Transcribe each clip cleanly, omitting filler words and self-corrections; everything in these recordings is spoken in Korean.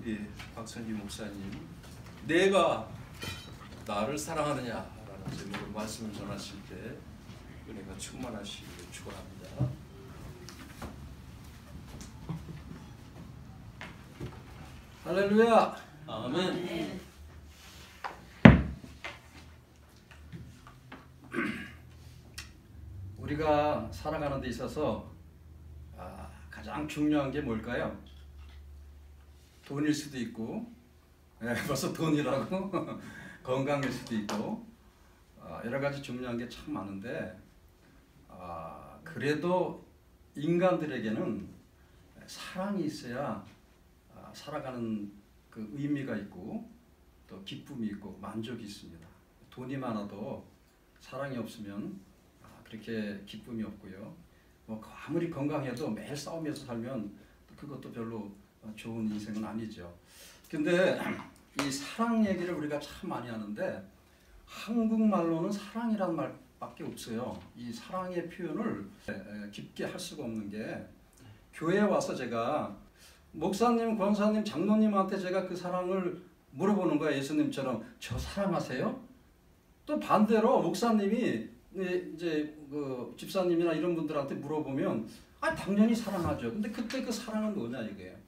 우리 박선지 목사님, 내가 나를 사랑하느냐라는 제목으로 말씀을 전하실 때 은혜가 충만하시기를 축원합니다. 할렐루야. 아멘. 우리가 살아가는 데 있어서 가장 중요한 게 뭘까요? 돈일 수도 있고, 벌써 돈이라고 건강일 수도 있고, 여러 가지 중요한 게 참 많은데, 그래도 인간들에게는 사랑이 있어야 살아가는 그 의미가 있고, 또 기쁨이 있고 만족이 있습니다. 돈이 많아도 사랑이 없으면 그렇게 기쁨이 없고요. 뭐 아무리 건강해도 매일 싸우면서 살면 그것도 별로 좋은 인생은 아니죠. 근데 이 사랑 얘기를 우리가 참 많이 하는데 한국말로는 사랑이란 말밖에 없어요. 이 사랑의 표현을 깊게 할 수가 없는 게, 교회에 와서 제가 목사님, 권사님, 장로님한테 제가 그 사랑을 물어보는 거야. 예수님처럼 저 사랑하세요? 또 반대로 목사님이 이제 그 집사님이나 이런 분들한테 물어보면 당연히 사랑하죠. 근데 그때 그 사랑은 뭐냐 이거예요.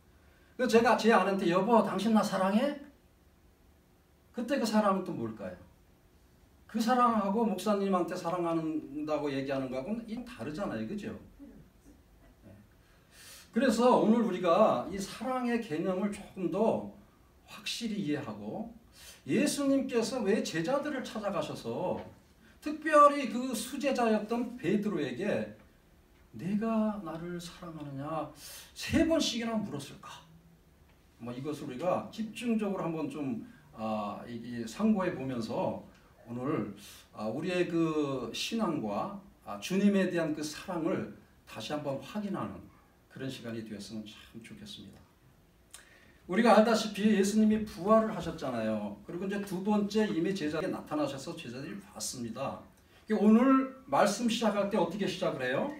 그래서 제가 제 아내한테 여보 당신 나 사랑해? 그때 그 사랑은 또 뭘까요? 그 사랑하고 목사님한테 사랑한다고 얘기하는 거하고는 이건 다르잖아요. 그죠? 그래서 오늘 우리가 이 사랑의 개념을 조금 더 확실히 이해하고, 예수님께서 왜 제자들을 찾아가셔서 특별히 그 수제자였던 베드로에게 내가 나를 사랑하느냐 3번씩이나 물었을까? 뭐 이것을 우리가 집중적으로 한번 좀 상고해 보면서 오늘 우리의 그 신앙과 주님에 대한 그 사랑을 다시 한번 확인하는 그런 시간이 되었으면 참 좋겠습니다. 우리가 알다시피 예수님이 부활을 하셨잖아요. 그리고 이제 두 번째 이미 제자에게 나타나셔서 제자들이 봤습니다. 오늘 말씀 시작할 때 어떻게 시작을 해요?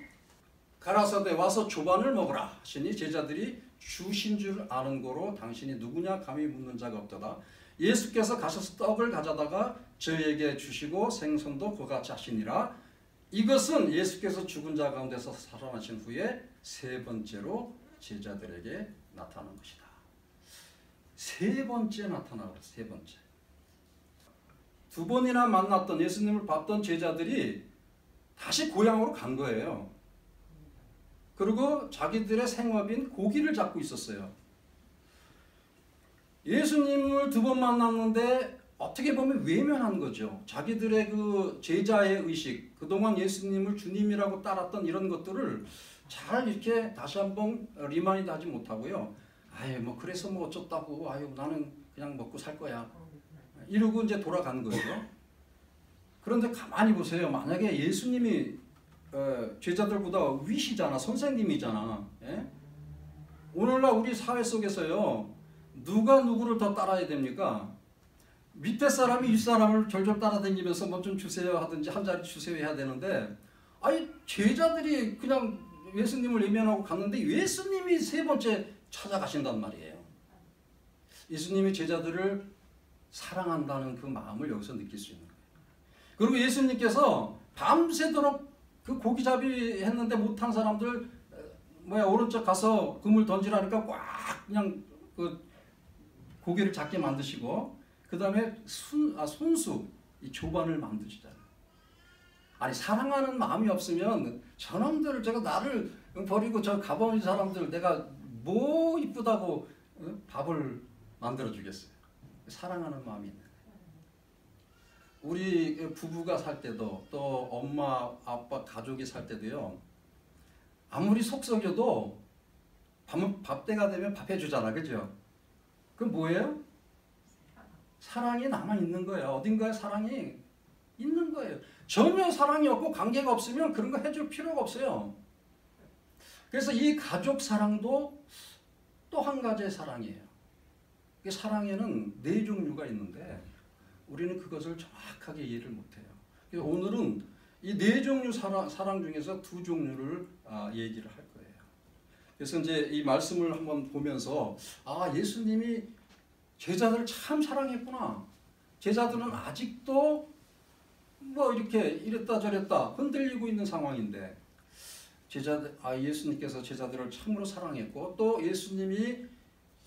가라사대 와서 조반을 먹으라 하시니 제자들이 주신 줄 아는 거로 당신이 누구냐 감히 묻는 자가 없도다. 예수께서 가셔서 떡을 가져다가 저에게 주시고 생선도 그같이 하시니라. 이것은 예수께서 죽은 자 가운데서 살아나신 후에 3번째로 제자들에게 나타난 것이다. 3번째 나타나고 3번째. 2번이나 만났던 예수님을 봤던 제자들이 다시 고향으로 간 거예요. 그리고 자기들의 생업인 고기를 잡고 있었어요. 예수님을 2번 만났는데 어떻게 보면 외면한 거죠. 자기들의 그 제자의 의식, 그동안 예수님을 주님이라고 따랐던 이런 것들을 잘 이렇게 다시 한번 리마인드 하지 못하고요. 뭐 그래서 뭐 어쩌다고, 나는 그냥 먹고 살 거야, 이러고 이제 돌아간 거예요. 그런데 가만히 보세요. 만약에 예수님이 제자들보다 위시잖아, 선생님이잖아. 예? 오늘날 우리 사회 속에서요, 누가 누구를 더 따라야 됩니까? 밑에 사람이 윗사람을 졸졸 따라다니면서 뭐 좀 주세요 하든지 한 자리 주세요 해야 되는데, 제자들이 그냥 예수님을 외면하고 갔는데 예수님이 3번째 찾아가신단 말이에요. 예수님이 제자들을 사랑한다는 그 마음을 여기서 느낄 수 있는 거예요. 그리고 예수님께서 밤새도록 그 고기잡이 했는데 못한 사람들 오른쪽 가서 그물 던지라니까 꽉 그냥 그 고기를 잡게 만드시고, 그 다음에 손수 이 조반을 만드시잖아요. 사랑하는 마음이 없으면 저놈들, 제가 나를 버리고 저 가버린 사람들 내가 뭐 이쁘다고 밥을 만들어 주겠어요. 사랑하는 마음이 있는 거예요. 우리 부부가 살 때도, 또 엄마 아빠 가족이 살 때도요, 아무리 속 썩여도 밥 때가 되면 밥 해주잖아. 그죠? 그럼 뭐예요? 사랑이 남아있는 거예요. 어딘가에 사랑이 있는 거예요. 전혀 사랑이 없고 관계가 없으면 그런 거 해줄 필요가 없어요. 그래서 이 가족 사랑도 또 한 가지의 사랑이에요. 사랑에는 4종류가 있는데 우리는 그것을 정확하게 이해를 못해요. 그래서 오늘은 이 4종류 사랑 중에서 2종류를 얘기를 할 거예요. 그래서 이제 이 말씀을 한번 보면서 아, 예수님이 제자들을 참 사랑했구나. 제자들은 아직도 뭐 이렇게 이랬다 저랬다 흔들리고 있는 상황인데 예수님께서 제자들을 참으로 사랑했고 또 예수님이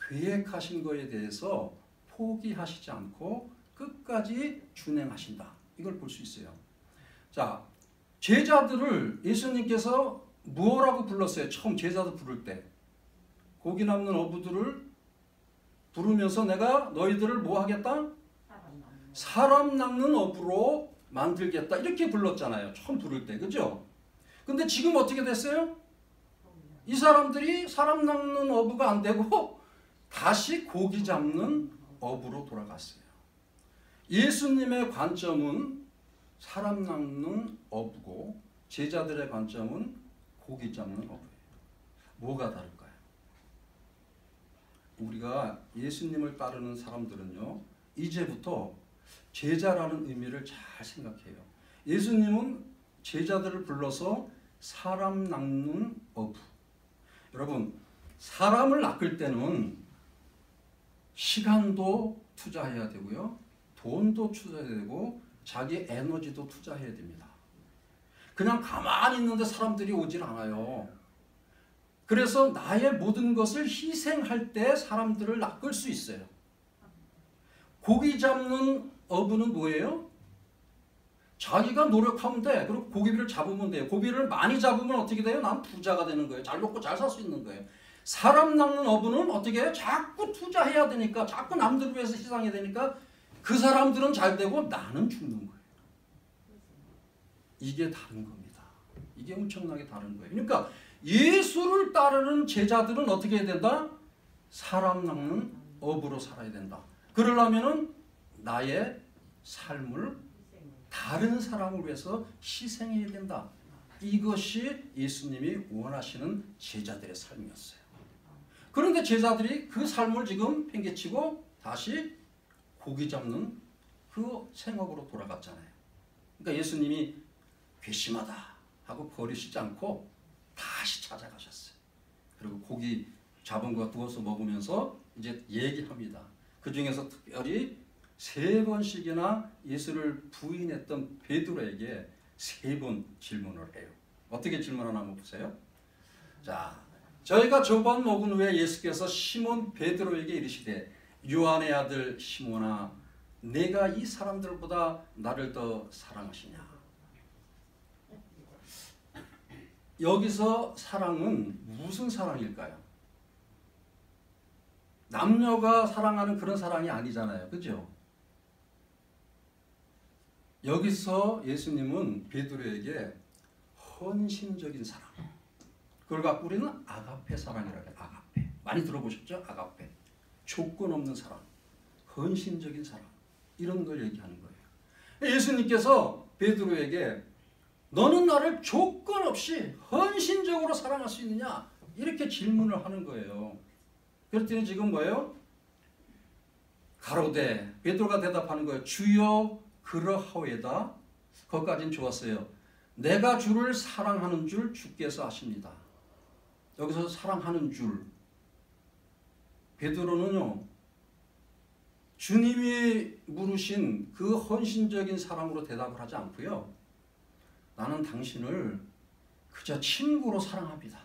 계획하신 거에 대해서 포기하시지 않고 끝까지 준행하신다. 이걸 볼 수 있어요. 자, 제자들을 예수님께서 뭐라고 불렀어요? 처음 제자들 부를 때 고기 남는 어부들을 부르면서 내가 너희들을 뭐 하겠다? 사람 낚는 어부로 만들겠다. 이렇게 불렀잖아요. 처음 부를 때. 그죠? 근데 지금 어떻게 됐어요? 이 사람들이 사람 낚는 어부가 안 되고 다시 고기 잡는 어부로 돌아갔어요. 예수님의 관점은 사람 낚는 어부고 제자들의 관점은 고기 잡는 어부예요. 뭐가 다를까요? 우리가 예수님을 따르는 사람들은요, 이제부터 제자라는 의미를 잘 생각해요. 예수님은 제자들을 불러서 사람 낚는 어부. 여러분, 사람을 낚을 때는 시간도 투자해야 되고요, 돈도 투자해야 되고, 자기 에너지도 투자해야 됩니다. 그냥 가만히 있는데 사람들이 오질 않아요. 그래서 나의 모든 것을 희생할 때 사람들을 낚을 수 있어요. 고기 잡는 어부는 뭐예요? 자기가 노력하면 돼. 그리고 고기를 잡으면 돼요. 고기를 많이 잡으면 어떻게 돼요? 난 부자가 되는 거예요. 잘 먹고 잘 살 수 있는 거예요. 사람 낚는 어부는 어떻게 해요? 자꾸 투자해야 되니까, 자꾸 남들을 위해서 희생해야 되니까 그 사람들은 잘 되고 나는 죽는 거예요. 이게 다른 겁니다. 이게 엄청나게 다른 거예요. 그러니까 예수를 따르는 제자들은 어떻게 해야 된다? 사람 낚는 어부로 살아야 된다. 그러려면은 나의 삶을 다른 사람을 위해서 희생해야 된다. 이것이 예수님이 원하시는 제자들의 삶이었어요. 그런데 제자들이 그 삶을 지금 팽개치고 다시 고기 잡는 그 생업으로 돌아갔잖아요. 그러니까 예수님이 괘씸하다 하고 버리시지 않고 다시 찾아가셨어요. 그리고 고기 잡은 거 구워서 먹으면서 이제 얘기합니다. 그 중에서 특별히 3번씩이나 예수를 부인했던 베드로에게 3번 질문을 해요. 어떻게 질문하나 한번 보세요. 자, 저희가 저번 먹은 후에 예수께서 시몬 베드로에게 이르시되 요한의 아들 시몬아, 내가 이 사람들보다 나를 더 사랑하시냐? 여기서 사랑은 무슨 사랑일까요? 남녀가 사랑하는 그런 사랑이 아니잖아요. 그죠? 여기서 예수님은 베드로에게 헌신적인 사랑, 그걸 갖고 우리는 아가페 사랑이라고 해요. 아가페. 많이 들어보셨죠? 아가페. 조건 없는 사랑, 헌신적인 사랑, 이런 걸 얘기하는 거예요. 예수님께서 베드로에게 너는 나를 조건 없이 헌신적으로 사랑할 수 있느냐? 이렇게 질문을 하는 거예요. 그랬더니 지금 뭐예요? 가로되, 베드로가 대답하는 거예요. 주여 그러하오이다. 거기까지는 좋았어요. 내가 주를 사랑하는 줄 주께서 아십니다. 여기서 사랑하는 줄, 베드로는요, 주님이 물으신 그 헌신적인 사랑으로 대답을 하지 않고요, 나는 당신을 그저 친구로 사랑합니다.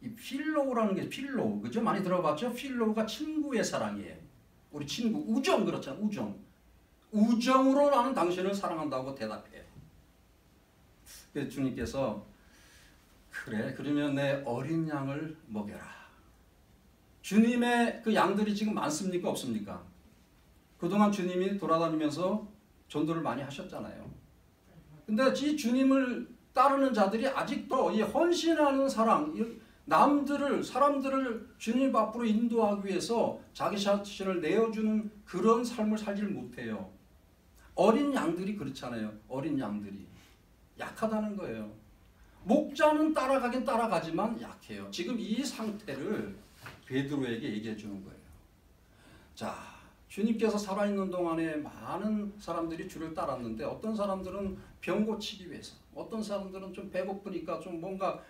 이 필로우라는 게, 필로우, 그죠? 많이 들어봤죠? 필로우가 친구의 사랑이에요. 우리 친구, 우정, 그렇잖아요. 우정으로 나는 당신을 사랑한다고 대답해요. 그래서 주님께서 그래, 그러면 내 어린 양을 먹여라. 주님의 그 양들이 지금 많습니까? 없습니까? 그동안 주님이 돌아다니면서 전도를 많이 하셨잖아요. 근데 이 주님을 따르는 자들이 아직도 이 헌신하는 사랑, 사람들을 주님 앞으로 인도하기 위해서 자기 자신을 내어주는 그런 삶을 살지를 못해요. 어린 양들이 그렇잖아요. 어린 양들이 약하다는 거예요. 목자는 따라가긴 따라가지만 약해요. 지금 이 상태를 베드로에게 얘기해 주는 거예요. 자, 주님께서 살아있는 동안에 많은 사람들이 주를 따랐는데 어떤 사람들은 병 고치기 위해서, 어떤 사람들은 좀 배고프니까 좀 뭔가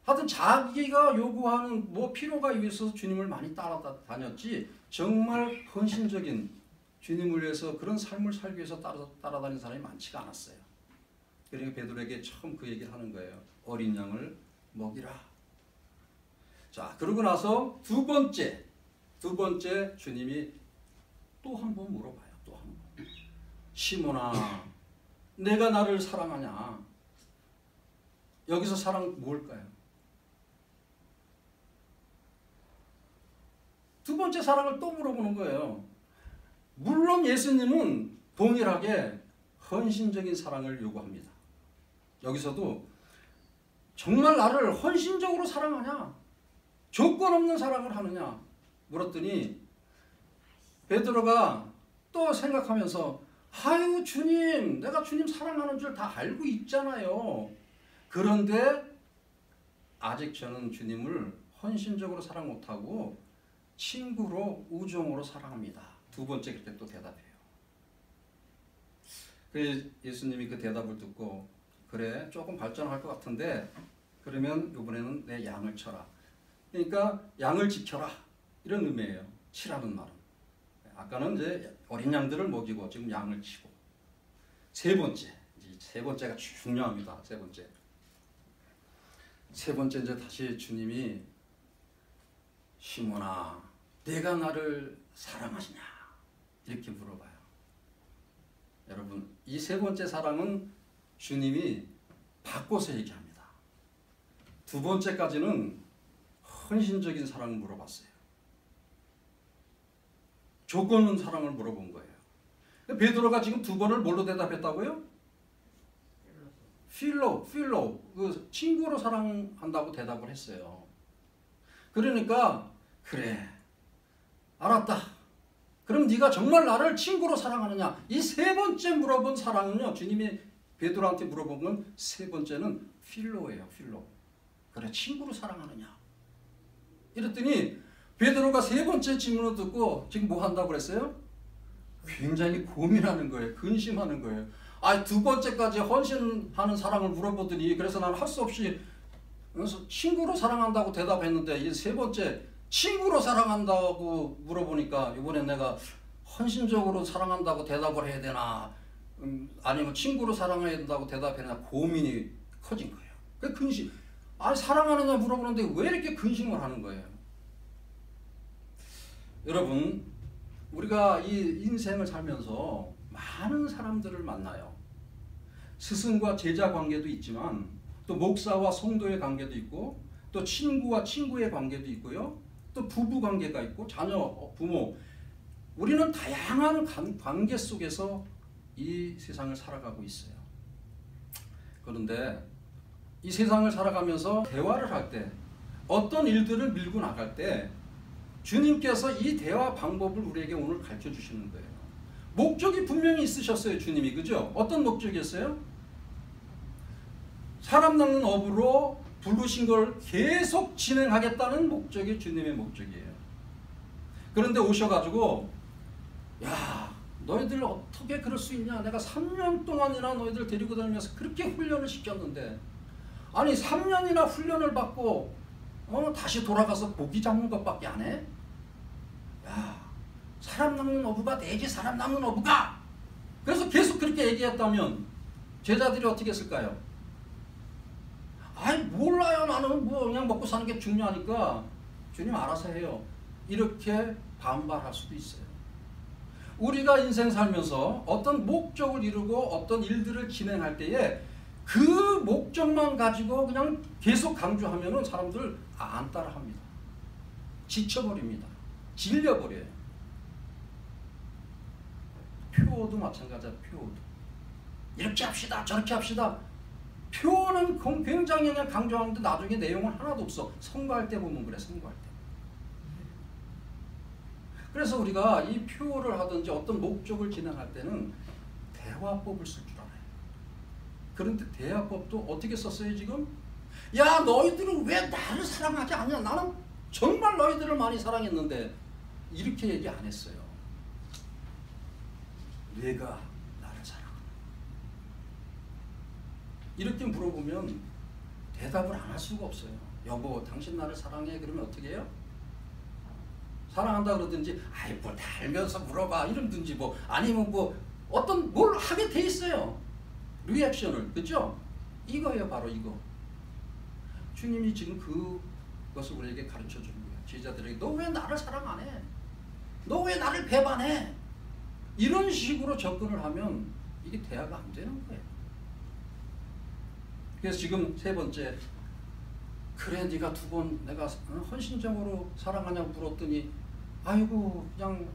하여튼 자기가 요구하는 뭐 필요가 있어서 주님을 많이 따라다녔지 정말 헌신적인 주님을 위해서 그런 삶을 살기 위해서 따라다니는 사람이 많지가 않았어요. 그러니까 베드로에게 처음 그 얘기를 하는 거예요. 어린 양을 먹이라. 자, 그러고 나서 두 번째 주님이 또 한 번 물어봐요. 또 한 번. 시몬아, 내가 나를 사랑하냐? 여기서 사랑 뭘까요? 두 번째 사랑을 또 물어보는 거예요. 물론 예수님은 동일하게 헌신적인 사랑을 요구합니다. 여기서도 정말 나를 헌신적으로 사랑하냐? 조건 없는 사랑을 하느냐? 물었더니 베드로가 또 생각하면서 아유 주님, 내가 주님 사랑하는 줄 다 알고 있잖아요. 그런데 아직 저는 주님을 헌신적으로 사랑 못하고 친구로 우정으로 사랑합니다. 두 번째 그렇게 또 대답해요. 그래서 예수님이 그 대답을 듣고 그래 조금 발전할 것 같은데 그러면 이번에는 내 양을 쳐라. 그러니까 양을 지켜라 이런 의미예요. 치라는 말은. 아까는 이제 어린 양들을 먹이고 지금 양을 치고. 세 번째가 중요합니다. 세 번째 이제 다시 주님이 시몬아, 내가 나를 사랑하시냐? 이렇게 물어봐요. 여러분, 이 세 번째 사랑은 주님이 바꿔서 얘기합니다. 두 번째까지는 헌신적인 사랑을 물어봤어요. 조건 없는 사랑을 물어본 거예요. 베드로가 지금 두 번을 뭘로 대답했다고요? 필로, 그 친구로 사랑한다고 대답을 했어요. 그러니까 그래, 알았다. 그럼 네가 정말 나를 친구로 사랑하느냐? 이 세 번째 물어본 사랑은요, 주님이 베드로한테 물어본 건 세 번째는 필로예요. 필로. 그래, 친구로 사랑하느냐? 이랬더니 베드로가 세 번째 질문을 듣고 지금 뭐 한다고 그랬어요? 굉장히 고민하는 거예요. 근심하는 거예요. 두 번째까지 헌신하는 사랑을 물어보더니 그래서 나는 할 수 없이 친구로 사랑한다고 대답했는데 이 세 번째 친구로 사랑한다고 물어보니까 이번에 내가 헌신적으로 사랑한다고 대답을 해야 되나 아니면 친구로 사랑해야 된다고 대답해야 되나 고민이 커진 거예요. 그 근심. 사랑하느냐 물어보는데 왜 이렇게 근심을 하는 거예요? 여러분, 우리가 이 인생을 살면서 많은 사람들을 만나요. 스승과 제자 관계도 있지만 또 목사와 성도의 관계도 있고 또 친구와 친구의 관계도 있고요. 또 부부 관계가 있고 자녀, 부모. 우리는 다양한 관계 속에서 이 세상을 살아가고 있어요. 그런데 이 세상을 살아가면서 대화를 할 때 어떤 일들을 밀고 나갈 때 주님께서 이 대화 방법을 우리에게 오늘 가르쳐 주시는 거예요. 목적이 분명히 있으셨어요, 주님이. 그죠? 어떤 목적이었어요? 사람 낚는 업으로 부르신 걸 계속 진행하겠다는 목적이 주님의 목적이에요. 그런데 오셔가지고 야, 너희들 어떻게 그럴 수 있냐? 내가 3년 동안이나 너희들 데리고 다니면서 그렇게 훈련을 시켰는데 아니 3년이나 훈련을 받고 다시 돌아가서 고기 잡는 것밖에 안 해? 야, 사람 낚는 어부가 되지 사람 낚는 어부가. 그래서 계속 그렇게 얘기했다면 제자들이 어떻게 했을까요? 몰라요. 나는 뭐 그냥 먹고 사는 게 중요하니까 주님 알아서 해요. 이렇게 반발할 수도 있어요. 우리가 인생 살면서 어떤 목적을 이루고 어떤 일들을 진행할 때에 그 목적만 가지고 그냥 계속 강조하면은 사람들 안 따라합니다. 지쳐버립니다. 질려버려요. 표도 마찬가지야. 표도 이렇게 합시다 저렇게 합시다. 표는 굉장히 그냥 강조하는데 나중에 내용은 하나도 없어. 선거할 때 보면 그래. 선거할 때. 그래서 우리가 이 표를 하든지 어떤 목적을 진행할 때는 대화법을 쓸 줄 알아요. 그런데 대화법도 어떻게 썼어요 지금? 야, 너희들은 왜 나를 사랑하지 않냐? 나는 정말 너희들을 많이 사랑했는데 이렇게 얘기 안 했어요. 내가 나를 사랑하나? 이렇게 물어보면 대답을 안 할 수가 없어요. 여보 당신 나를 사랑해? 그러면 어떻게 해요? 사랑한다 그러든지 아이 뭐 달면서 물어봐 이러든지 뭐 아니면 뭐 어떤 뭘 하게 돼 있어요. 리액션을. 그죠? 이거예요. 바로 이거. 주님이 지금 그것을 우리에게 가르쳐 주는 거예요. 제자들에게 너 왜 나를 사랑 안 해? 너 왜 나를 배반해? 이런 식으로 접근을 하면 이게 대화가 안 되는 거예요. 그래서 지금 세 번째, 그래 네가 두 번 내가 헌신적으로 사랑하냐고 물었더니 아이고 그냥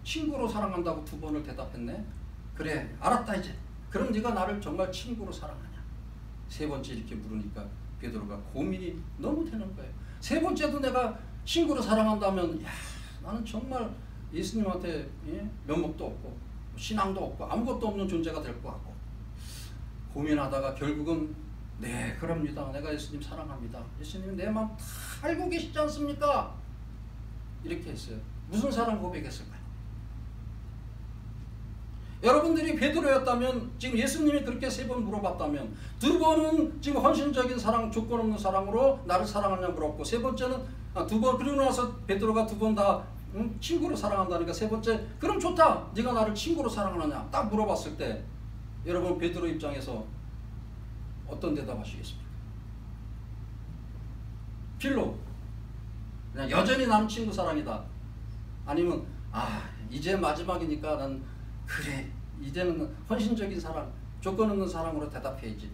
친구로 사랑한다고 두 번을 대답했네. 그래 알았다 이제. 그럼 네가 나를 정말 친구로 사랑하냐? 세 번째 이렇게 물으니까 베드로가 고민이 너무 되는 거예요. 세 번째도 내가 친구로 사랑한다면 야 나는 정말 예수님한테 면목도 없고 신앙도 없고 아무것도 없는 존재가 될 것 같고 고민하다가 결국은 네 그럽니다. 내가 예수님 사랑합니다. 예수님은 내 마음 다 알고 계시지 않습니까? 이렇게 했어요. 무슨 사랑 고백했을까요? 여러분들이 베드로였다면 지금 예수님이 그렇게 세 번 물어봤다면 두 번은 지금 헌신적인 사랑 조건 없는 사랑으로 나를 사랑하냐 물었고 세 번째는 두 번 그리고 나서 베드로가 두 번 다 친구로 사랑한다니까 세 번째 그럼 좋다 네가 나를 친구로 사랑하느냐 딱 물어봤을 때 여러분 베드로 입장에서 어떤 대답 하시겠습니까? 필로 그냥 여전히 나는 친구 사랑이다. 아니면 이제 마지막이니까 난 그래 이제는 헌신적인 사랑 조건 없는 사랑으로 대답해야지.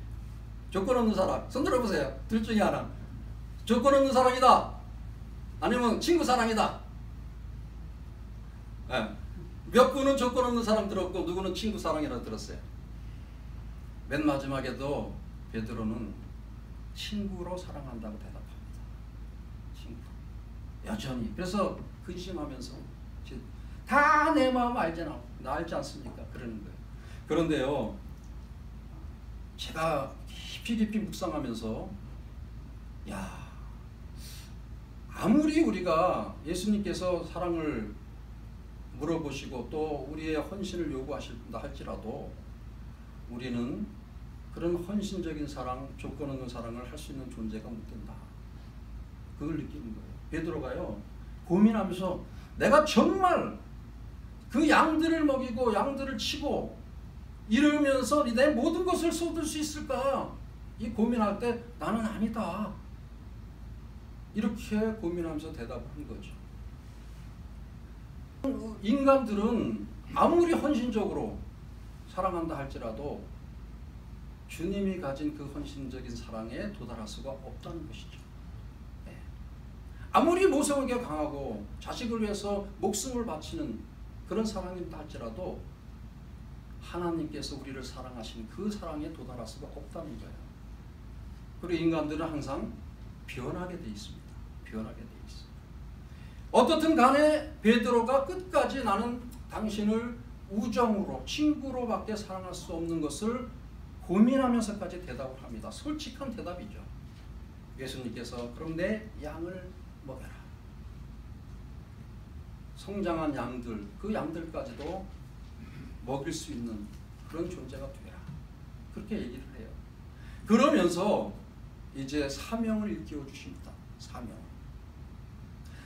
조건 없는 사랑 손 들어보세요. 둘 중에 하나. 조건 없는 사랑이다. 아니면 친구 사랑이다. 네. 몇 분은 조건 없는 사랑 들었고 누구는 친구 사랑이라고 들었어요. 맨 마지막에도 베드로는 친구로 사랑한다고 대답합니다. 친구. 여전히. 그래서 근심하면서 다 내 마음 알지 않습니까? 그러는 거예요. 그런데요. 제가 깊이 묵상하면서 아무리 우리가 예수님께서 사랑을 물어보시고 또 우리의 헌신을 요구하신다 할지라도 우리는 그런 헌신적인 사랑, 조건 없는 사랑을 할 수 있는 존재가 못 된다. 그걸 느끼는 거예요. 베드로가요. 고민하면서 내가 정말 그 양들을 먹이고 양들을 치고 이러면서 내 모든 것을 쏟을 수 있을까? 이 고민할 때 나는 아니다. 이렇게 고민하면서 대답을 한 거죠. 인간들은 아무리 헌신적으로 사랑한다 할지라도 주님이 가진 그 헌신적인 사랑에 도달할 수가 없다는 것이죠. 네. 아무리 모성에게 강하고 자식을 위해서 목숨을 바치는 그런 사랑이다 할지라도 하나님께서 우리를 사랑하신 그 사랑에 도달할 수가 없다는 거예요. 그리고 인간들은 항상 변하게 돼 있습니다. 변하게 돼 있어요. 어떻든 간에 베드로가 끝까지 나는 당신을 우정으로 친구로밖에 사랑할 수 없는 것을 고민하면서까지 대답을 합니다. 솔직한 대답이죠. 예수님께서 그럼 내 양을 먹여라. 성장한 양들, 그 양들까지도 먹일 수 있는 그런 존재가 되라. 그렇게 얘기를 해요. 그러면서 이제 사명을 일깨워 주십니다. 사명.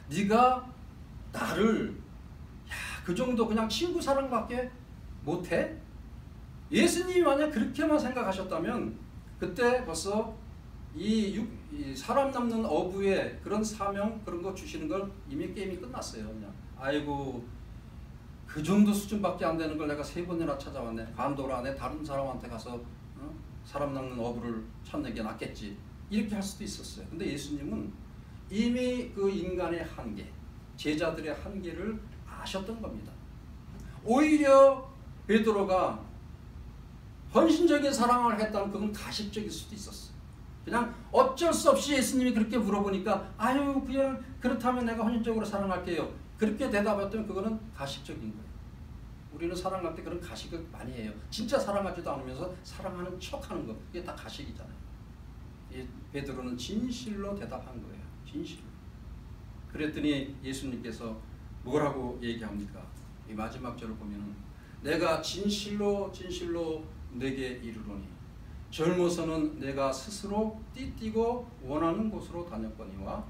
네가 나를 그 정도 그냥 친구 사랑밖에 못해? 예수님이 만약 그렇게만 생각하셨다면 그때 벌써 이 사람 남는 어부의 그런 사명 그런 거 주시는 걸 이미 게임이 끝났어요. 그냥 아이고 그 정도 수준밖에 안 되는 걸 내가 3번이나 찾아왔네. 간도라 내 다른 사람한테 가서 사람 남는 어부를 찾는 게 낫겠지. 이렇게 할 수도 있었어요. 근데 예수님은 이미 그 인간의 한계, 제자들의 한계를 아셨던 겁니다. 오히려 베드로가 헌신적인 사랑을 했다면 그건 가식적일 수도 있었어요. 그냥 어쩔 수 없이 예수님이 그렇게 물어보니까 아유 그냥 그렇다면 내가 헌신적으로 사랑할게요. 그렇게 대답했다면 그거는 가식적인 거예요. 우리는 사랑할 때 그런 가식을 많이 해요. 진짜 사랑하지도 않으면서 사랑하는 척하는 거. 이게 다 가식이잖아요. 베드로는 진실로 대답한 거예요. 진실로. 그랬더니 예수님께서 뭐라고 얘기합니까? 이 마지막 절을 보면은 내가 진실로 진실로 내게 이르노니 젊어서는 내가 스스로 띠띠고 원하는 곳으로 다녔거니와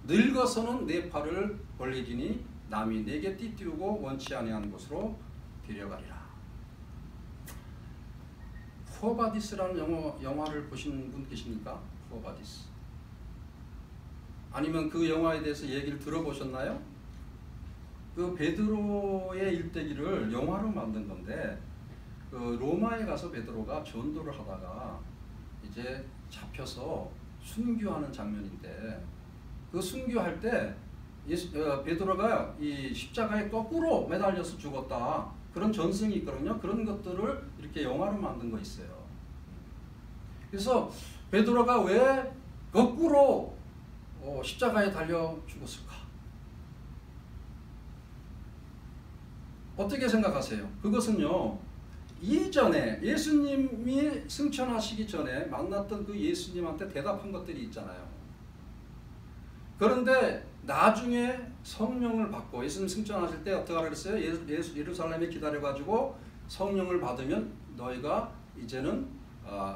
늙어서는 내 팔을 벌리리니 남이 내게 띠띠우고 원치 아니한 곳으로 데려가리라. 푸어바디스라는 영화를 보신 분 계십니까? 푸어바디스. 아니면 그 영화에 대해서 얘기를 들어보셨나요? 그 베드로의 일대기를 영화로 만든 건데, 그 로마에 가서 베드로가 전도를 하다가 이제 잡혀서 순교하는 장면인데, 그 순교할 때 베드로가 이 십자가에 거꾸로 매달려서 죽었다, 그런 전승이 있거든요. 그런 것들을 이렇게 영화로 만든 거 있어요. 그래서 베드로가 왜 거꾸로 십자가에 달려 죽었을까? 어떻게 생각하세요? 그것은요, 이전에 예수님이 승천하시기 전에 만났던 그 예수님한테 대답한 것들이 있잖아요. 그런데 나중에 성령을 받고, 예수님 승천하실 때 어떻게 하라 그랬어요? 예루살렘에 기다려가지고 성령을 받으면 너희가 이제는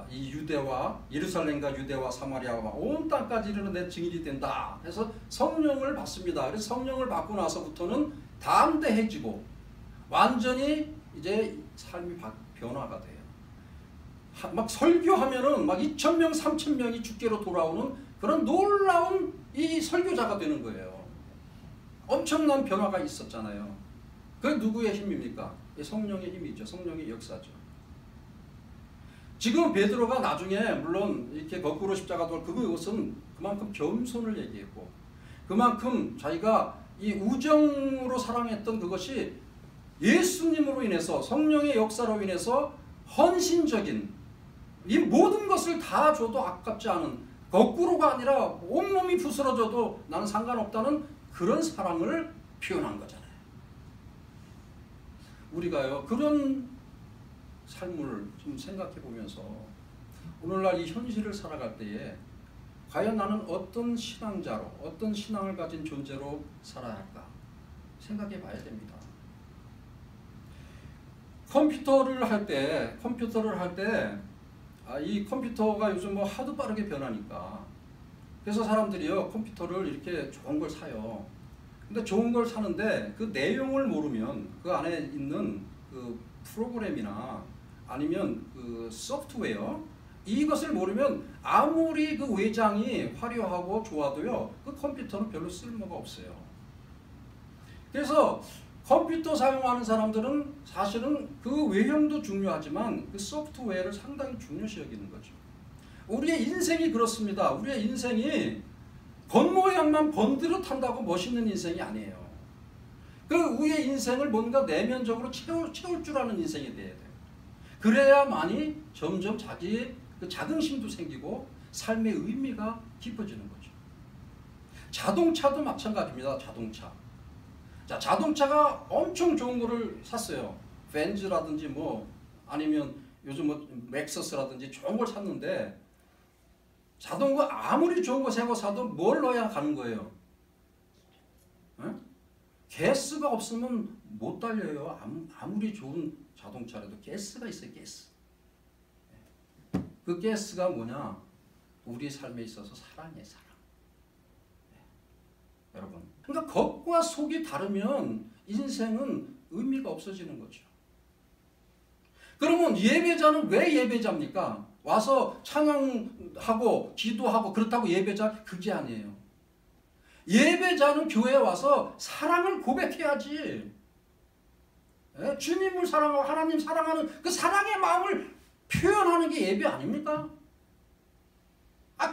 이 유대와 예루살렘과 유대와 사마리아와 온 땅까지 이르는 내 증인이 된다 해서 성령을 받습니다. 그래서 성령을 받고 나서부터는 담대해지고 완전히 이제 삶이 변화가 돼요. 막 설교하면은 막 2,000명, 3,000명이 주께로 돌아오는 그런 놀라운 이 설교자가 되는 거예요. 엄청난 변화가 있었잖아요. 그게 누구의 힘입니까? 성령의 힘이죠. 성령의 역사죠. 지금 베드로가 나중에 물론 이렇게 거꾸로 십자가 돌 그것은 그만큼 겸손을 얘기했고, 그만큼 자기가 이 우정으로 사랑했던 그것이 예수님으로 인해서, 성령의 역사로 인해서 헌신적인, 이 모든 것을 다 줘도 아깝지 않은, 거꾸로가 아니라 온몸이 부스러져도 나는 상관없다는 그런 사랑을 표현한 거잖아요. 우리가요, 그런 삶을 좀 생각해 보면서 오늘날 이 현실을 살아갈 때에 과연 나는 어떤 신앙자로, 어떤 신앙을 가진 존재로 살아야 할까 생각해 봐야 됩니다. 컴퓨터를 할 때 이 컴퓨터가 요즘 뭐 하도 빠르게 변하니까, 그래서 사람들이요 컴퓨터를 이렇게 좋은 걸 사요. 근데 좋은 걸 사는데 그 내용을 모르면, 그 안에 있는 그 프로그램이나 아니면 그 소프트웨어, 이것을 모르면 아무리 그 외장이 화려하고 좋아도요 그 컴퓨터는 별로 쓸모가 없어요. 그래서 컴퓨터 사용하는 사람들은 사실은 그 외형도 중요하지만 그 소프트웨어를 상당히 중요시 여기는 거죠. 우리의 인생이 그렇습니다. 우리의 인생이 겉모양만 번듯한다고 멋있는 인생이 아니에요. 그 우리의 인생을 뭔가 내면적으로 채울 줄 아는 인생이 돼야 돼요. 그래야만이 점점 자기의 그 자긍심도 생기고 삶의 의미가 깊어지는 거죠. 자동차도 마찬가지입니다. 자, 자동차가 엄청 좋은 거를 샀어요. 벤츠라든지 뭐 아니면 요즘 뭐 렉서스라든지 좋은 걸 샀는데, 자동차 아무리 좋은 거 새 거 사도 뭘 넣어야 가는 거예요? 가스가 없으면 못 달려요. 아무리 좋은 자동차라도 가스가 있어요. 가스. 그 가스가 뭐냐? 우리 삶에 있어서 사랑이에요. 사랑. 여러분, 그러니까 겉과 속이 다르면 인생은 의미가 없어지는 거죠. 그러면 예배자는 왜 예배자입니까? 와서 찬양하고 기도하고 그렇다고 예배자? 그게 아니에요. 예배자는 교회에 와서 사랑을 고백해야지. 주님을 사랑하고 하나님 사랑하는 그 사랑의 마음을 표현하는 게 예배 아닙니까?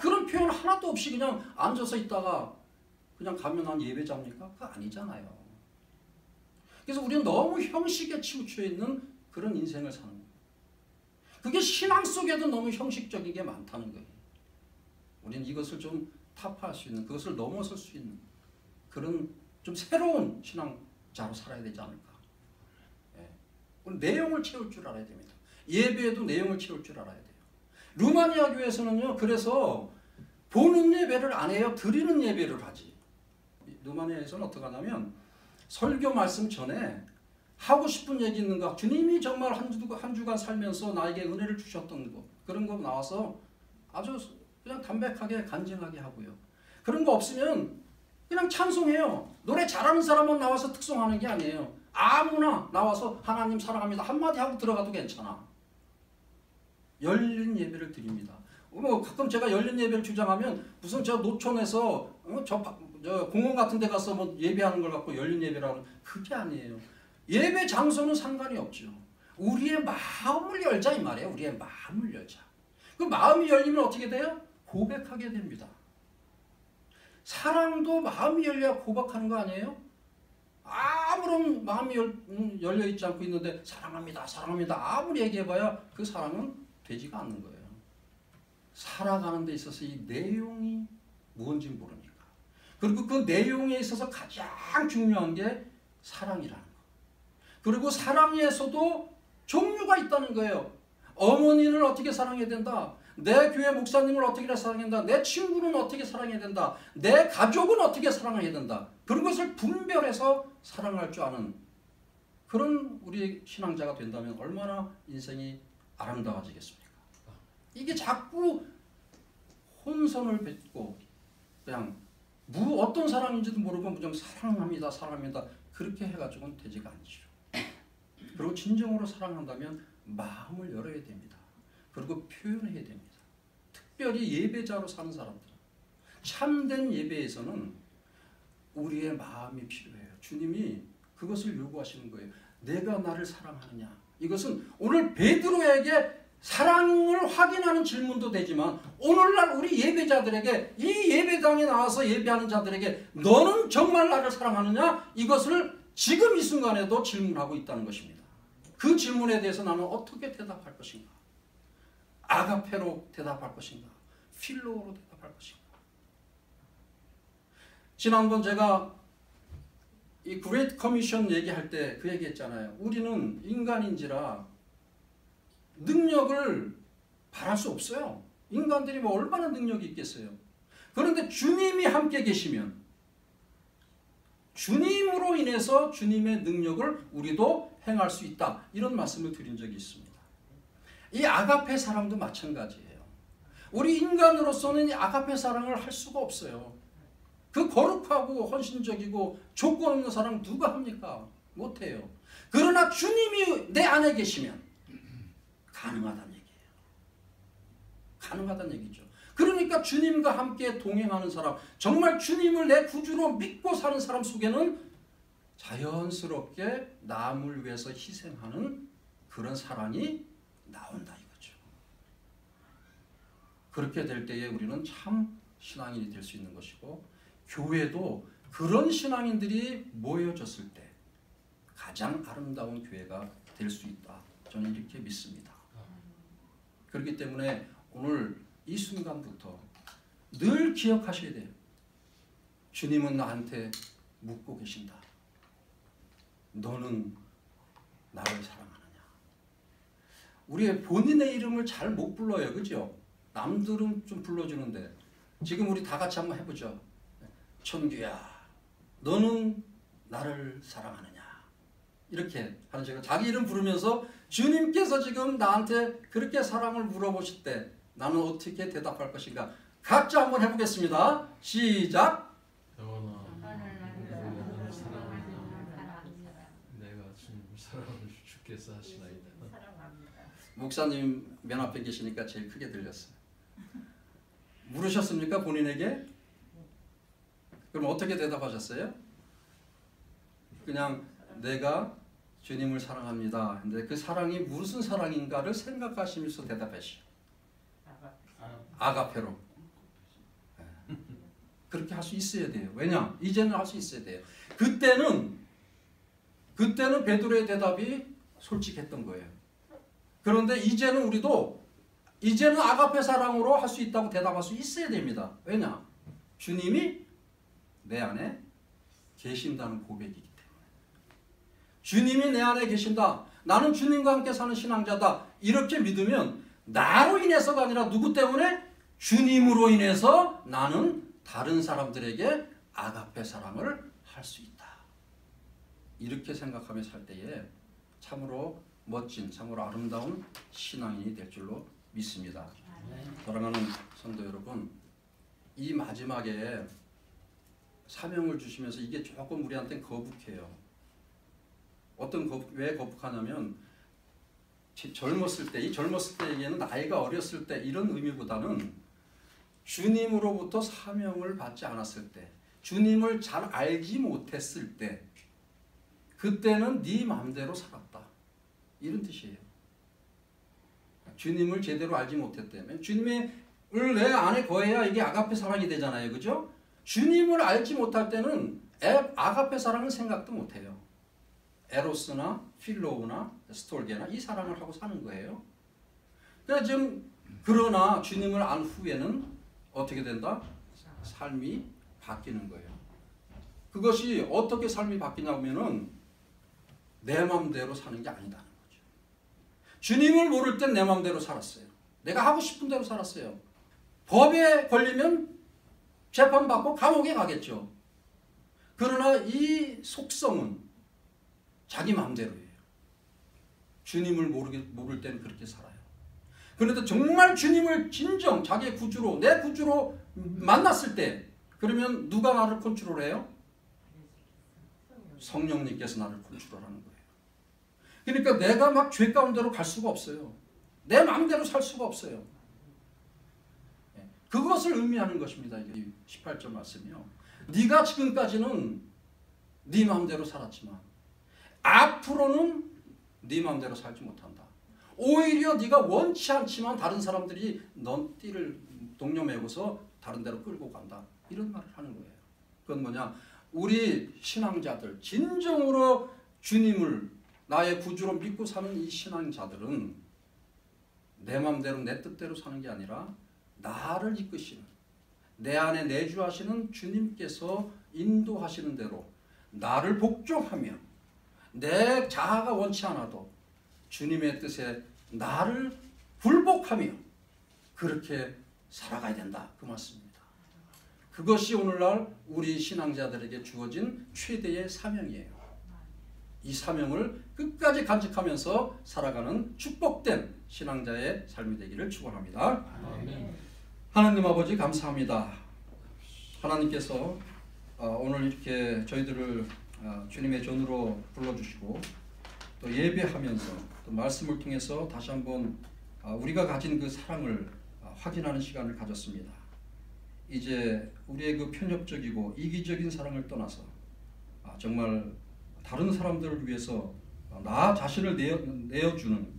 그런 표현 하나도 없이 그냥 앉아서 있다가 그냥 가면 난 예배자입니까? 그거 아니잖아요. 그래서 우리는 너무 형식에 치우쳐 있는 그런 인생을 사는 거예요. 그게 신앙 속에도 너무 형식적인 게 많다는 거예요. 우리는 이것을 좀 타파할 수 있는, 그것을 넘어설 수 있는 그런 좀 새로운 신앙자로 살아야 되지 않을까. 내용을 채울 줄 알아야 됩니다. 예배에도 내용을 채울 줄 알아야 돼요. 루마니아 교회에서는요, 그래서 보는 예배를 안 해요. 드리는 예배를 하지. 루마니아에서는 어떻게 하냐면 설교 말씀 전에 하고 싶은 얘기 있는가? 주님이 정말 한 주간 살면서 나에게 은혜를 주셨던 거, 그런 거 나와서 아주 그냥 담백하게 간증하게 하고요. 그런 거 없으면 그냥 찬송해요. 노래 잘하는 사람만 나와서 특송하는 게 아니에요. 아무나 나와서 하나님 사랑합니다 한마디 하고 들어가도 괜찮아. 열린 예배를 드립니다. 뭐 가끔 제가 열린 예배를 주장하면 무슨 저 노촌에서 저 공원 같은 데 가서 뭐 예배하는 걸 갖고 열린 예배라는, 그게 아니에요. 예배 장소는 상관이 없죠. 우리의 마음을 열자 이 말이에요. 우리의 마음을 열자. 그 마음이 열리면 어떻게 돼요? 고백하게 됩니다. 사랑도 마음이 열려야 고백하는 거 아니에요? 아무런 마음이 열려있지 않고 있는데 사랑합니다 사랑합니다 아무리 얘기해봐야 그 사랑은 되지가 않는 거예요. 살아가는 데 있어서 이 내용이 뭔지 모르니까. 그리고 그 내용에 있어서 가장 중요한 게 사랑이라는 거. 그리고 사랑에서도 종류가 있다는 거예요. 어머니를 어떻게 사랑해야 된다. 내 교회 목사님을 어떻게 사랑해야 된다. 내 친구는 어떻게 사랑해야 된다. 내 가족은 어떻게 사랑해야 된다. 그런 것을 분별해서 사랑할 줄 아는 그런 우리 신앙자가 된다면 얼마나 인생이 아름다워지겠습니까? 이게 자꾸 혼선을 뱉고 그냥 어떤 사랑인지도 모르고 무조건 사랑합니다 사랑합니다 그렇게 해가지고는 되지가 않죠. 그리고 진정으로 사랑한다면 마음을 열어야 됩니다. 그리고 표현해야 됩니다. 특별히 예배자로 사는 사람들, 참된 예배에서는 우리의 마음이 필요해요. 주님이 그것을 요구하시는 거예요. 내가 나를 사랑하느냐. 이것은 오늘 베드로에게 사랑을 확인하는 질문도 되지만 오늘날 우리 예배자들에게, 이 예배당에 나와서 예배하는 자들에게 너는 정말 나를 사랑하느냐? 이것을 지금 이 순간에도 질문하고 있다는 것입니다. 그 질문에 대해서 나는 어떻게 대답할 것인가? 아가페로 대답할 것인가? 필로로 대답할 것인가? 지난번 제가 이 그레이트 커미션 얘기할 때 그 얘기했잖아요. 우리는 인간인지라 능력을 바랄 수 없어요. 인간들이 뭐 얼마나 능력이 있겠어요. 그런데 주님이 함께 계시면 주님으로 인해서 주님의 능력을 우리도 행할 수 있다. 이런 말씀을 드린 적이 있습니다. 이 아가페 사랑도 마찬가지예요. 우리 인간으로서는 이 아가페 사랑을 할 수가 없어요. 그 거룩하고 헌신적이고 조건 없는 사랑 누가 합니까? 못해요. 그러나 주님이 내 안에 계시면 가능하다는 얘기예요. 가능하다는 얘기죠. 그러니까 주님과 함께 동행하는 사람, 정말 주님을 내 구주로 믿고 사는 사람 속에는 자연스럽게 남을 위해서 희생하는 그런 사랑이 나온다 이거죠. 그렇게 될 때에 우리는 참 신앙인이 될 수 있는 것이고, 교회도 그런 신앙인들이 모여졌을 때 가장 아름다운 교회가 될 수 있다. 저는 이렇게 믿습니다. 그렇기 때문에 오늘 이 순간부터 늘 기억하셔야 돼요. 주님은 나한테 묻고 계신다. 너는 나를 사랑하느냐? 우리의 본인의 이름을 잘 못 불러요. 그죠? 남들은 좀 불러주는데 지금 우리 다 같이 한번 해보죠. 천규야, 너는 나를 사랑하느냐? 이렇게 하는 식으로 자기 이름 부르면서 주님께서 지금 나한테 그렇게 사랑을 물어보실 때 나는 어떻게 대답할 것인가? 각자 한번 해보겠습니다. 시작! 내가 주님을 사랑하는 주께서 하시나이다. 목사님 맨 앞에 계시니까 제일 크게 들렸어요. 물으셨습니까? 본인에게? 그럼 어떻게 대답하셨어요? 그냥 내가 주님을 사랑합니다. 근데 그 사랑이 무슨 사랑인가를 생각하시면서 대답하시오. 아가페로. 그렇게 할 수 있어야 돼요. 왜냐? 이제는 할 수 있어야 돼요. 그때는 베드로의 대답이 솔직했던 거예요. 그런데 이제는 우리도 이제는 아가페 사랑으로 할 수 있다고 대답할 수 있어야 됩니다. 왜냐? 주님이 내 안에 계신다는 고백이기 때문에. 주님이 내 안에 계신다. 나는 주님과 함께 사는 신앙자다. 이렇게 믿으면 나로 인해서가 아니라 누구 때문에? 주님으로 인해서 나는 다른 사람들에게 아가페 사랑을 할 수 있다. 이렇게 생각하며 살 때에 참으로 멋진, 참으로 아름다운 신앙인이 될 줄로 믿습니다. 사랑하는 성도 여러분, 이 마지막에 사명을 주시면서 이게 조금 우리한테 거북해요. 왜 거북하냐면 젊었을 때, 이 젊었을 때 얘기는 나이가 어렸을 때 이런 의미보다는 주님으로부터 사명을 받지 않았을 때, 주님을 잘 알지 못했을 때, 그때는 네 마음대로 살았다, 이런 뜻이에요. 주님을 제대로 알지 못했다면 주님을 내 안에 거해야 이게 아가페 사랑이 되잖아요. 그죠? 주님을 알지 못할 때는 아가페 사랑은 생각도 못해요. 에로스나 필로우나 스톨게나 이 사랑을 하고 사는 거예요. 그러나 주님을 안 후에는 어떻게 된다? 삶이 바뀌는 거예요. 그것이 어떻게 삶이 바뀌냐면은 내 마음대로 사는 게 아니다는 거죠. 주님을 모를 땐 내 마음대로 살았어요. 내가 하고 싶은 대로 살았어요. 법에 걸리면 재판받고 감옥에 가겠죠. 그러나 이 속성은 자기 마음대로예요. 주님을 모를 때는 그렇게 살아요. 그런데 정말 주님을 진정 자기의 구주로, 내 구주로 만났을 때, 그러면 누가 나를 컨트롤해요? 성령님께서 나를 컨트롤하는 거예요. 그러니까 내가 막 죄 가운데로 갈 수가 없어요. 내 마음대로 살 수가 없어요. 그것을 의미하는 것입니다. 이게 18절 말씀이요. 네가 지금까지는 네 마음대로 살았지만 앞으로는 네 마음대로 살지 못한다. 오히려 네가 원치 않지만 다른 사람들이 넌 띠를 동료 메고서 다른 데로 끌고 간다. 이런 말을 하는 거예요. 그건 뭐냐? 우리 신앙자들, 진정으로 주님을 나의 구주로 믿고 사는 이 신앙자들은 내 마음대로 내 뜻대로 사는 게 아니라 나를 이끄시는, 내 안에 내주하시는 주님께서 인도하시는 대로 나를 복종하며 내 자아가 원치 않아도 주님의 뜻에 나를 굴복하며 그렇게 살아가야 된다, 그 말씀입니다. 그것이 오늘날 우리 신앙자들에게 주어진 최대의 사명이에요. 이 사명을 끝까지 간직하면서 살아가는 축복된 신앙자의 삶이 되기를 축원합니다. 아멘. 하나님 아버지 감사합니다. 하나님께서 오늘 이렇게 저희들을 주님의 전으로 불러주시고 또 예배하면서 또 말씀을 통해서 다시 한번 우리가 가진 그 사랑을 확인하는 시간을 가졌습니다. 이제 우리의 그 편협적이고 이기적인 사랑을 떠나서 정말 다른 사람들을 위해서 나 자신을 내어주는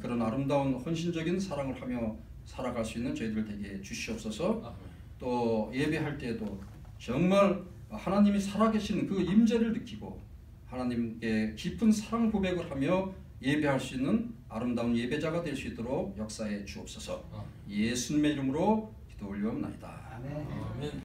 그런 아름다운 헌신적인 사랑을 하며 살아갈 수 있는 저희들 되게 주시옵소서. 또 예배할 때에도 정말 하나님이 살아계신 그 임재를 느끼고 하나님께 깊은 사랑 고백을 하며 예배할 수 있는 아름다운 예배자가 될 수 있도록 역사해 주옵소서. 예수님의 이름으로 기도 올리옵나이다. 아멘.